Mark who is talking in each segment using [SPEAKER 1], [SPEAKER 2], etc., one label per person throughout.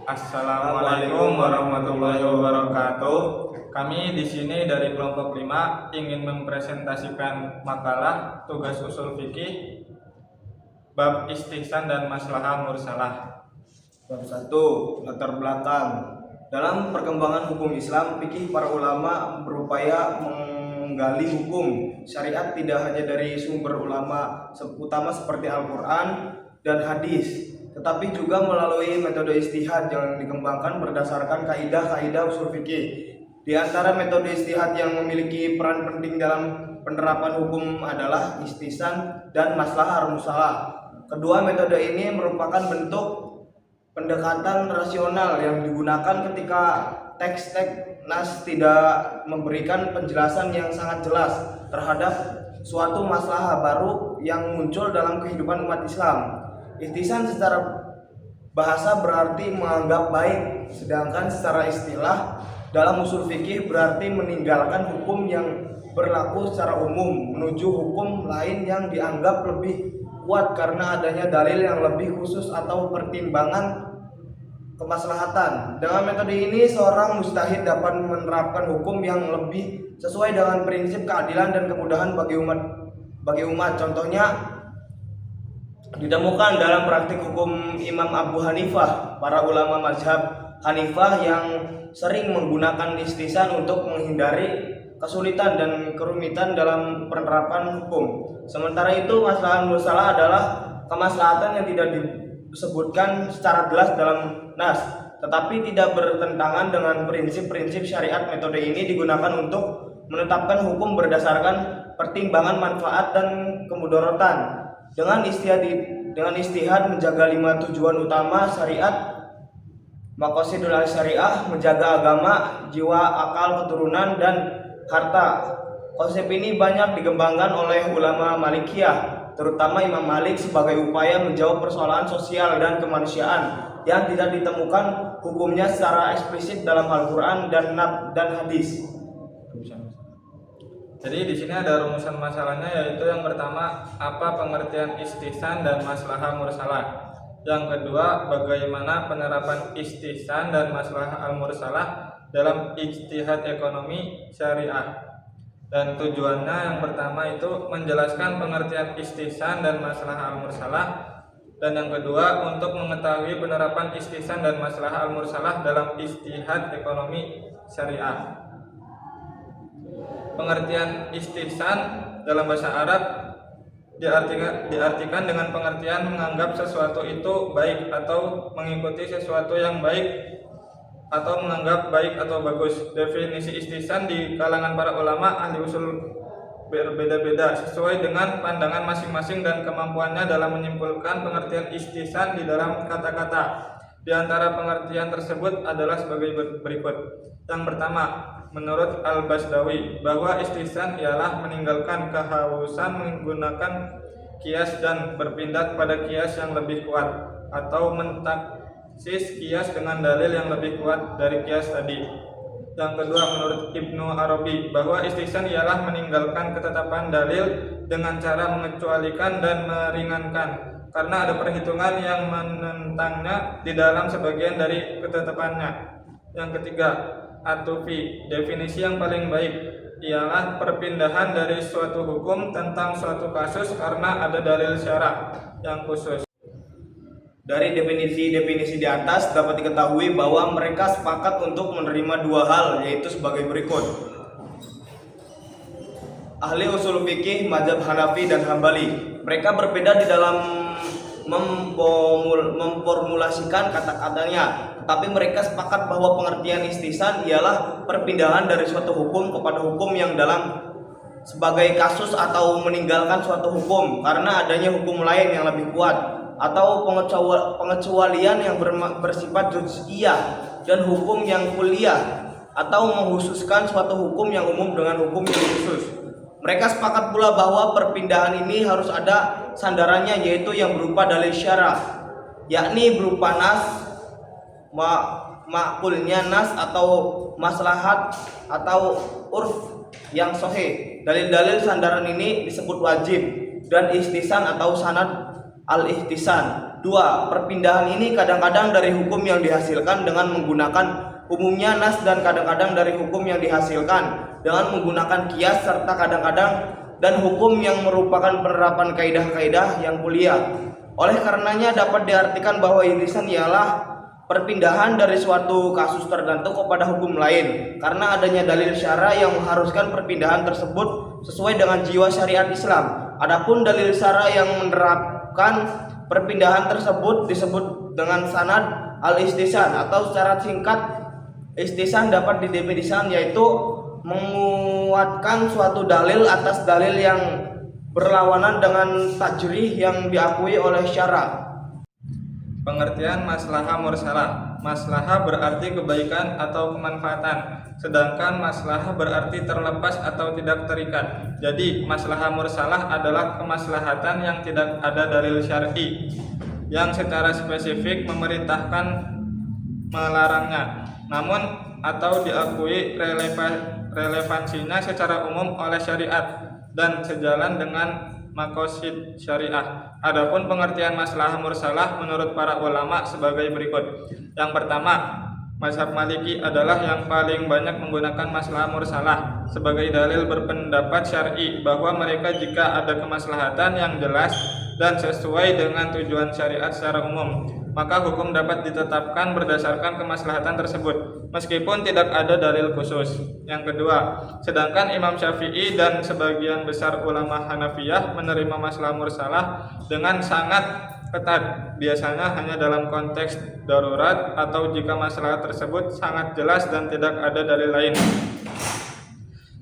[SPEAKER 1] Assalamualaikum warahmatullahi wabarakatuh. Kami di sini dari kelompok 5 ingin mempresentasikan makalah tugas usul fikih bab istihsan dan maslahah mursalah.
[SPEAKER 2] Bab 1. Latar belakang. Dalam perkembangan hukum Islam, fikih para ulama berupaya menggali hukum syariat tidak hanya dari sumber ulama utama seperti Al-Quran dan hadis, tetapi juga melalui metode ijtihad yang dikembangkan berdasarkan kaidah-kaidah usul fikih. Di antara metode ijtihad yang memiliki peran penting dalam penerapan hukum adalah istihsan dan maslahah mursalah. Kedua metode ini merupakan bentuk pendekatan rasional yang digunakan ketika teks-teks nas tidak memberikan penjelasan yang sangat jelas terhadap suatu maslahah baru yang muncul dalam kehidupan umat Islam. Istihsan secara bahasa berarti menganggap baik, sedangkan secara istilah dalam usul fikih berarti meninggalkan hukum yang berlaku secara umum menuju hukum lain yang dianggap lebih kuat karena adanya dalil yang lebih khusus atau pertimbangan kemaslahatan. Dengan metode ini seorang mujtahid dapat menerapkan hukum yang lebih sesuai dengan prinsip keadilan dan kemudahan bagi umat. Contohnya ditemukan dalam praktik hukum Imam Abu Hanifah. Para ulama mazhab Hanifah yang sering menggunakan istihsan untuk menghindari kesulitan dan kerumitan dalam penerapan hukum. Sementara itu maslahah mursalah adalah kemaslahatan yang tidak disebutkan secara jelas dalam nas, tetapi tidak bertentangan dengan prinsip-prinsip syariat. Metode ini digunakan untuk menetapkan hukum berdasarkan pertimbangan manfaat dan kemudaratan. Dengan istihad menjaga 5 tujuan utama syariat, maqasidul syariah, menjaga agama, jiwa, akal, keturunan, dan harta. Konsep ini banyak dikembangkan oleh ulama Malikiyah, terutama Imam Malik, sebagai upaya menjawab persoalan sosial dan kemanusiaan yang tidak ditemukan hukumnya secara eksplisit dalam Al-Quran dan hadis.
[SPEAKER 1] Jadi di sini ada rumusan masalahnya, yaitu yang pertama, apa pengertian istihsan dan maslahah mursalah. Yang kedua, bagaimana penerapan istihsan dan maslahah al-mursalah dalam ijtihad ekonomi syariah. Dan tujuannya yang pertama itu menjelaskan pengertian istihsan dan maslahah al-mursalah, dan yang kedua untuk mengetahui penerapan istihsan dan maslahah al-mursalah dalam ijtihad ekonomi syariah. Pengertian istihsan dalam bahasa Arab diartikan dengan pengertian menganggap sesuatu itu baik atau mengikuti sesuatu yang baik atau menganggap baik atau bagus. Definisi istihsan di kalangan para ulama ahli usul berbeda-beda sesuai dengan pandangan masing-masing dan kemampuannya dalam menyimpulkan pengertian istihsan di dalam kata-kata. Di antara pengertian tersebut adalah sebagai berikut. Yang pertama, menurut Al-Basdawi, bahwa istihsan ialah meninggalkan kehausan menggunakan kias dan berpindah pada kias yang lebih kuat, atau mentaksis kias dengan dalil yang lebih kuat dari kias tadi. Yang kedua, menurut Ibnu Arabi, bahwa istihsan ialah meninggalkan ketetapan dalil dengan cara mengecualikan dan meringankan, karena ada perhitungan yang menentangnya di dalam sebagian dari ketetapannya. Yang ketiga, At-Tufi, definisi yang paling baik ialah perpindahan dari suatu hukum tentang suatu kasus karena ada dalil syara yang khusus.
[SPEAKER 2] Dari definisi-definisi di atas dapat diketahui bahwa mereka sepakat untuk menerima dua hal, yaitu sebagai berikut. Ahli usul fikih mazhab Hanafi dan Hambali, mereka berbeda di dalam memformulasikan kata-katanya, tetapi mereka sepakat bahwa pengertian istihsan ialah perpindahan dari suatu hukum kepada hukum yang dalam sebagai kasus, atau meninggalkan suatu hukum karena adanya hukum lain yang lebih kuat, atau pengecualian yang bersifat juz'iyah dan hukum yang kuliah, atau menghususkan suatu hukum yang umum dengan hukum yang khusus. Mereka sepakat pula bahwa perpindahan ini harus ada sandarannya, yaitu yang berupa dalil syara, yakni berupa nas, makulnya nas atau maslahat atau urf yang sahih. Dalil-dalil sandaran ini disebut wajib, dan istihsan atau sanad al-ihtisan. 2. Perpindahan ini kadang-kadang dari hukum yang dihasilkan dengan menggunakan umumnya nas dan kadang-kadang dari hukum yang dihasilkan dengan menggunakan kias serta kadang-kadang dan hukum yang merupakan penerapan kaidah-kaidah yang kuliah. Oleh karenanya dapat diartikan bahwa ihtisan ialah perpindahan dari suatu kasus tertentu kepada hukum lain karena adanya dalil syara yang mengharuskan perpindahan tersebut sesuai dengan jiwa syariat Islam. Adapun dalil syara yang menerapkan perpindahan tersebut disebut dengan sanad al-istisan atau secara singkat istisan dapat didefinisikan yaitu menguatkan suatu dalil atas dalil yang berlawanan dengan tajrih yang diakui oleh syara.
[SPEAKER 1] Pengertian maslahah mursalah. Maslahah berarti kebaikan atau kemanfaatan, sedangkan maslahah berarti terlepas atau tidak terikat. Jadi, maslahah mursalah adalah kemaslahatan yang tidak ada dalil syar'i yang secara spesifik memerintahkan melarangnya, namun atau diakui relevansinya secara umum oleh syariat dan sejalan dengan maqasid syariah. Adapun pengertian maslahah mursalah menurut para ulama sebagai berikut. Yang pertama, mazhab Maliki adalah yang paling banyak menggunakan maslahah mursalah sebagai dalil berpendapat syar'i bahwa mereka jika ada kemaslahatan yang jelas dan sesuai dengan tujuan syariat secara umum, maka hukum dapat ditetapkan berdasarkan kemaslahatan tersebut meskipun tidak ada dalil khusus. Yang kedua, sedangkan Imam Syafi'i dan sebagian besar ulama Hanafiyah menerima maslahah mursalah dengan sangat ketat, biasanya hanya dalam konteks darurat atau jika masalah tersebut sangat jelas dan tidak ada dalil lain.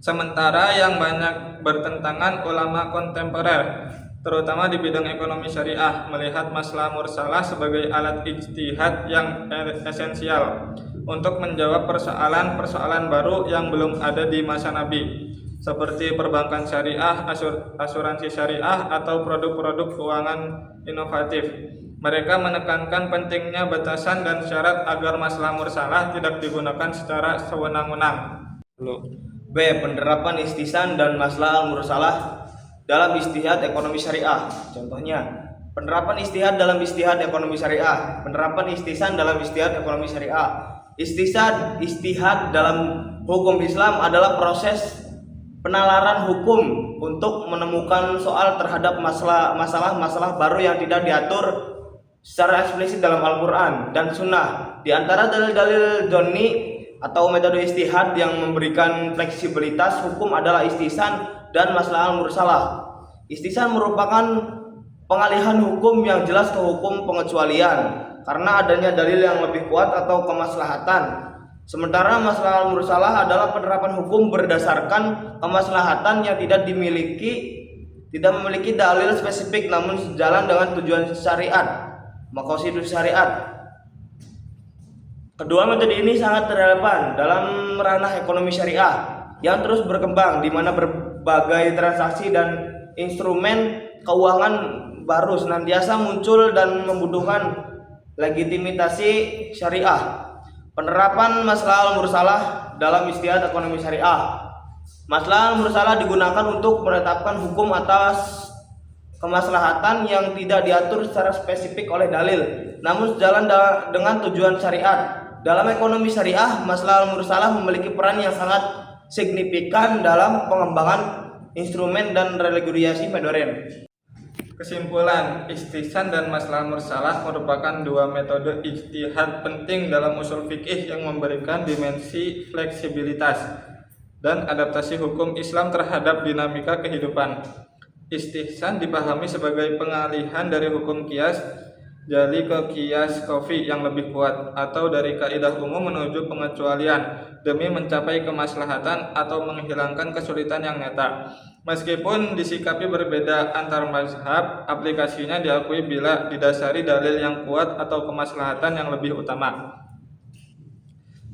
[SPEAKER 1] Sementara yang banyak bertentangan ulama kontemporer, terutama di bidang ekonomi syariah, melihat maslahah mursalah sebagai alat ijtihad yang esensial untuk menjawab persoalan-persoalan baru yang belum ada di masa Nabi, seperti perbankan syariah, asuransi syariah, atau produk-produk keuangan inovatif. Mereka menekankan pentingnya batasan dan syarat agar maslahah mursalah tidak digunakan secara sewenang-wenang.
[SPEAKER 2] B. Penerapan istisan dan maslahah mursalah dalam istihad ekonomi syariah. Contohnya, penerapan istihad dalam istihad ekonomi syariah, penerapan istisan dalam istihad ekonomi syariah. Istihad dalam hukum Islam adalah proses penalaran hukum untuk menemukan soal terhadap masalah-masalah baru yang tidak diatur secara eksplisit dalam Al-Quran dan Sunnah. Di antara dalil-dalil doni atau metode istihad yang memberikan fleksibilitas hukum adalah istisan dan maslahah mursalah. Istisan merupakan pengalihan hukum yang jelas ke hukum pengecualian karena adanya dalil yang lebih kuat atau kemaslahatan. Sementara maslahah mursalah adalah penerapan hukum berdasarkan kemaslahatan yang tidak memiliki dalil spesifik namun sejalan dengan tujuan syariat, maqasid syariat. Kedua metode ini sangat relevan dalam ranah ekonomi syariah yang terus berkembang di mana berbagai transaksi dan instrumen keuangan baru senantiasa muncul dan membutuhkan legitimasi syariah. Penerapan maslahah mursalah dalam istihad ekonomi syariah. Maslahah mursalah digunakan untuk menetapkan hukum atas kemaslahatan yang tidak diatur secara spesifik oleh dalil, namun sejalan dengan tujuan syariat. Dalam ekonomi syariah, maslahah mursalah memiliki peran yang sangat signifikan dalam pengembangan instrumen dan regulasi modern.
[SPEAKER 1] Kesimpulan, istisan dan maslahah mursalah merupakan dua metode ijtihad penting dalam usul fikih yang memberikan dimensi fleksibilitas dan adaptasi hukum Islam terhadap dinamika kehidupan. Istisan dipahami sebagai pengalihan dari hukum qiyas jali ke qiyas khafi yang lebih kuat atau dari kaidah umum menuju pengecualian demi mencapai kemaslahatan atau menghilangkan kesulitan yang nyata. Meskipun disikapi berbeda antar mazhab, aplikasinya diakui bila didasari dalil yang kuat atau kemaslahatan yang lebih utama.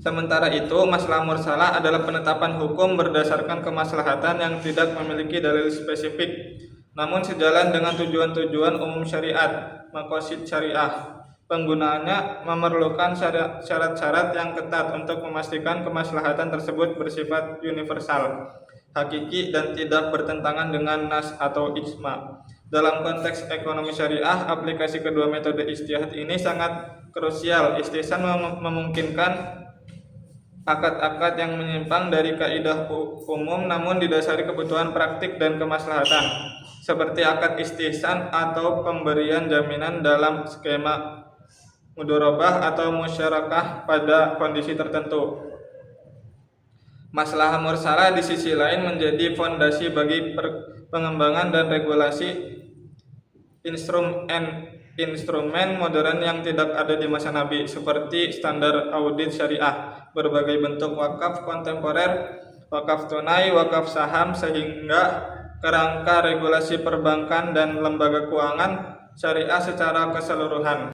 [SPEAKER 1] Sementara itu, maslahah mursalah adalah penetapan hukum berdasarkan kemaslahatan yang tidak memiliki dalil spesifik, namun sejalan dengan tujuan-tujuan umum syariat, maqasid syariah. Penggunaannya memerlukan syarat-syarat yang ketat untuk memastikan kemaslahatan tersebut bersifat universal, hakiki dan tidak bertentangan dengan nas atau ijma. Dalam konteks ekonomi syariah, aplikasi kedua metode ijtihad ini sangat krusial. Istihsan memungkinkan akad-akad yang menyimpang dari kaidah umum namun didasari kebutuhan praktik dan kemaslahatan, seperti akad istihsan atau pemberian jaminan dalam skema mudharabah atau musyarakah pada kondisi tertentu. Maslahah mursalah di sisi lain menjadi fondasi bagi pengembangan dan regulasi instrumen modern yang tidak ada di masa Nabi, seperti standar audit syariah, berbagai bentuk wakaf kontemporer, wakaf tunai, wakaf saham, sehingga kerangka regulasi perbankan dan lembaga keuangan syariah secara keseluruhan.